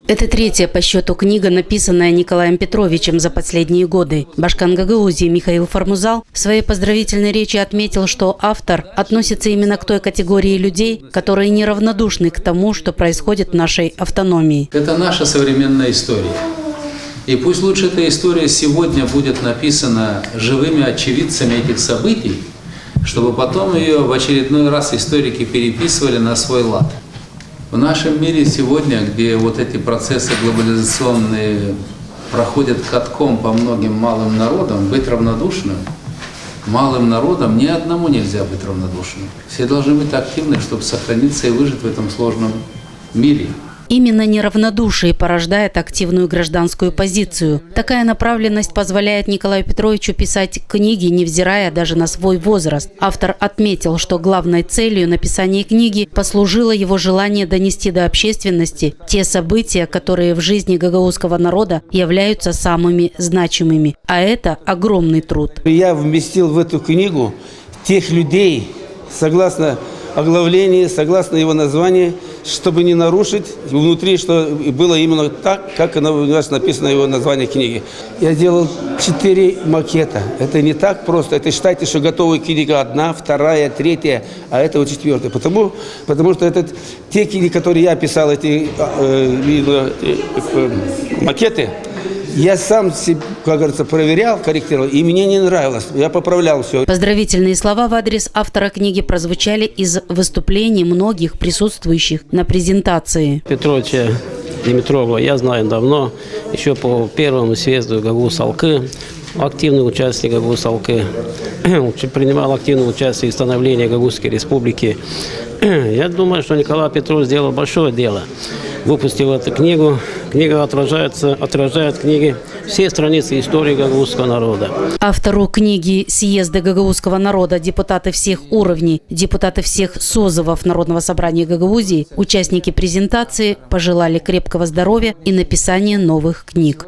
Это третья по счету книга, написанная Николаем Петровичем за последние годы. Башкан Гагаузии Михаил Формузал в своей поздравительной речи отметил, что автор относится именно к той категории людей, которые неравнодушны к тому, что происходит в нашей автономии. Это наша современная история. И пусть лучше эта история сегодня будет написана живыми очевидцами этих событий, чтобы потом ее в очередной раз историки переписывали на свой лад. В нашем мире сегодня, где вот эти процессы глобализационные проходят катком по многим малым народам, быть равнодушным малым народам ни одному нельзя быть равнодушным. Все должны быть активны, чтобы сохраниться и выжить в этом сложном мире. Именно неравнодушие порождает активную гражданскую позицию. Такая направленность позволяет Николаю Петровичу писать книги, невзирая даже на свой возраст. Автор отметил, что главной целью написания книги послужило его желание донести до общественности те события, которые в жизни гагаузского народа являются самыми значимыми. А это огромный труд. Я вместил в эту книгу тех людей, согласно оглавлению, согласно его названию, чтобы не нарушить внутри, что было именно так, как у нас написано его название книги. Я делал 4 макета. Это не так просто. Это считайте, что готовая книга 1, 2, 3, а это вот 4. Потому что это те книги, которые я писал, эти макеты, я сам, как говорится, проверял, корректировал, и мне не нравилось. Я поправлял все. Поздравительные слова в адрес автора книги прозвучали из выступлений многих присутствующих на презентации. Петровича Димитрова я знаю давно, еще по первому съезду Гагауз-Алкы, активный участник Гагауз-Алкы, принимал активное участие в становлении Гагаузской республики. Я думаю, что Николай Петрович сделал большое дело. Выпустил эту книгу. Книга отражает книги все страницы истории гагаузского народа. Автору книги «Съезды гагаузского народа. Депутаты всех уровней, депутаты всех созывов Народного собрания Гагаузии» участники презентации пожелали крепкого здоровья и написания новых книг.